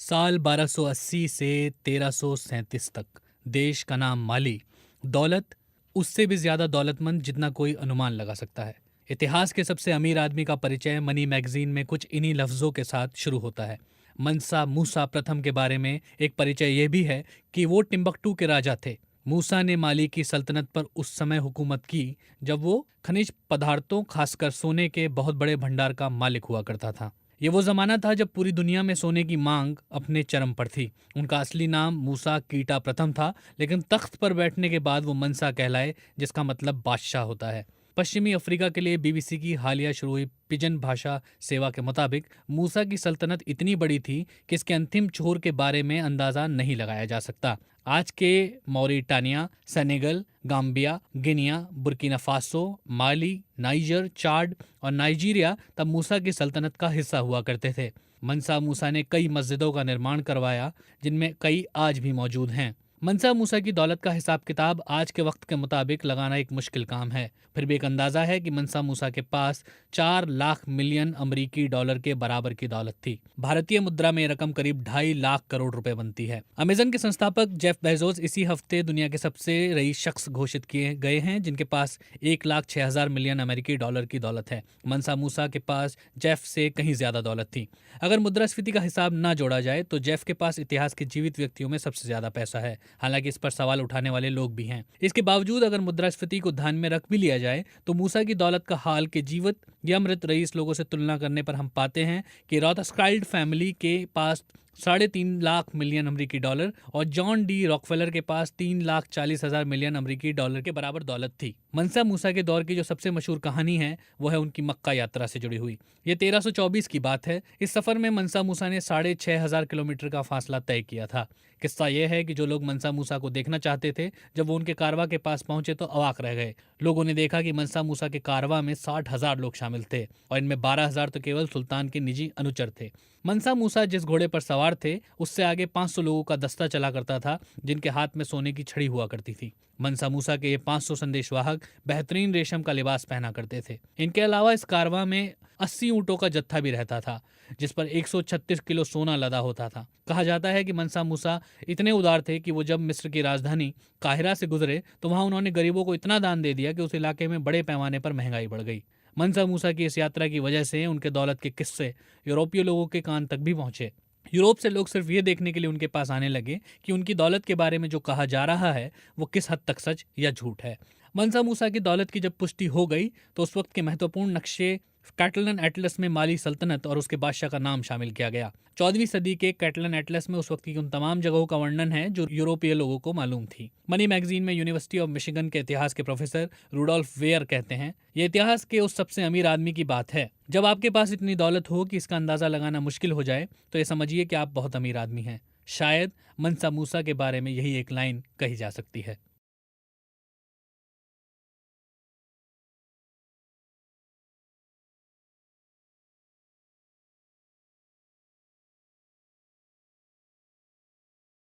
साल 1280 से 1337 तक देश का नाम माली, दौलत उससे भी ज्यादा दौलतमंद जितना कोई अनुमान लगा सकता है। इतिहास के सबसे अमीर आदमी का परिचय मनी मैगजीन में कुछ इन्हीं लफ्जों के साथ शुरू होता है। मनसा मूसा प्रथम के बारे में एक परिचय यह भी है कि वो टिम्बकटू के राजा थे। मूसा ने माली की सल्तनत पर उस समय हुकूमत की जब वो खनिज पदार्थों खासकर सोने के बहुत बड़े भंडार का मालिक हुआ करता था। ये वो जमाना था जब पूरी दुनिया में सोने की मांग अपने चरम पर थी। उनका असली नाम मूसा कीटा प्रथम था, लेकिन तख्त पर बैठने के बाद वो मनसा कहलाए, जिसका मतलब बादशाह होता है। पश्चिमी अफ्रीका के लिए बीबीसी की हालिया शुरू हुई पिजन भाषा सेवा के मुताबिक मूसा की सल्तनत इतनी बड़ी थी कि इसके अंतिम छोर के बारे में अंदाजा नहीं लगाया जा सकता। आज के Mauritania, Senegal, Gambia, Guinea, Burkina Faso, Mali, Niger, Chad और नाइजीरिया तब मूसा की सल्तनत का हिस्सा हुआ करते थे। मनसा मूसा ने कई मस्जिदों का निर्माण करवाया, जिनमें कई आज भी मौजूद हैं। मनसा मूसा की दौलत का हिसाब किताब आज के वक्त के मुताबिक लगाना एक मुश्किल काम है। फिर भी एक अंदाजा है कि मनसा मूसा के पास 4 लाख मिलियन अमरीकी डॉलर के बराबर की दौलत थी। भारतीय मुद्रा में यह रकम करीब 2.5 लाख करोड़ रुपए बनती है। अमेजन के संस्थापक जेफ बेजोस इसी हफ्ते दुनिया के सबसे रईस शख्स घोषित किए गए हैं, जिनके पास 1,06,000 मिलियन अमेरिकी डॉलर की दौलत है। मनसा मूसा के पास जेफ से कहीं ज्यादा दौलत थी। अगर मुद्रास्फीति का हिसाब ना जोड़ा जाए तो जेफ के पास इतिहास के जीवित व्यक्तियों में सबसे ज्यादा पैसा है। हालांकि इस पर सवाल उठाने वाले लोग भी हैं। इसके बावजूद अगर मुद्रास्फीति को ध्यान में रख भी लिया जाए तो मूसा की दौलत का हाल के जीवित या मृत रईस लोगों से तुलना करने पर हम पाते हैं कि रॉथस्काइल्ड फैमिली के पास 3.5 लाख मिलियन अमरीकी डॉलर और जॉन डी रॉकफेलर के पास 3,40,000 मिलियन अमरीकी डॉलर के बराबर दौलत थी। मनसा मूसा के दौर की जो सबसे मशहूर कहानी है वो है उनकी मक्का यात्रा से जुड़ी हुई। ये 1324 की बात है। इस सफर में मनसा मूसा ने 6,500 किलोमीटर का फासला तय किया था। किस्सा यह है कि जो लोग मनसा मूसा को देखना चाहते थे, जब वो उनके कारवा के पास पहुंचे तो अवाक रह गए। लोगों ने देखा कि मनसा मूसा के कारवा में 60,000 लोग शामिल थे और इनमें 12,000 तो केवल सुल्तान के निजी अनुचर थे। मनसा मूसा जिस घोड़े पर सवार थे उससे आगे 500 लोगों का दस्ता चला करता था, जिनके हाथ में सोने की छड़ी हुआ करती थी। मनसा मूसा के ये 500 संदेशवाहक बेहतरीन रेशम का लिबास पहना करते थे। इनके अलावा इस कारवां में 80 ऊँटों का जत्था भी रहता था, जिस पर 136 किलो सोना लदा होता था। कहा जाता है कि मनसा मूसा इतने उदार थे कि वो जब मिस्र की राजधानी काहिरा से गुजरे तो वहां उन्होंने गरीबों को इतना दान दे दिया कि उस इलाके में बड़े पैमाने पर महंगाई बढ़ गई। मनसा मूसा की इस यात्रा की वजह से उनके दौलत के किस्से यूरोपीय लोगों के कान तक भी पहुंचे। यूरोप से लोग सिर्फ ये देखने के लिए उनके पास आने लगे कि उनकी दौलत के बारे में जो कहा जा रहा है वो किस हद तक सच या झूठ है। मनसा मूसा की दौलत की जब पुष्टि हो गई तो उस वक्त के महत्वपूर्ण नक्शे कैटलन एटलस में माली सल्तनत और उसके बादशाह का नाम शामिल किया गया। 14वीं सदी के कैटलन एटलस में उस वक्त की उन तमाम जगहों का वर्णन है जो यूरोपीय लोगों को मालूम थी। मनी मैगजीन में यूनिवर्सिटी ऑफ मिशिगन के इतिहास के प्रोफेसर रूडोल्फ वेयर कहते हैं, ये इतिहास के उस सबसे अमीर आदमी की बात है। जब आपके पास इतनी दौलत हो कि इसका अंदाजा लगाना मुश्किल हो जाए तो ये समझिए कि आप बहुत अमीर आदमी हैं। शायद मनसा मूसा के बारे में यही एक लाइन कही जा सकती है।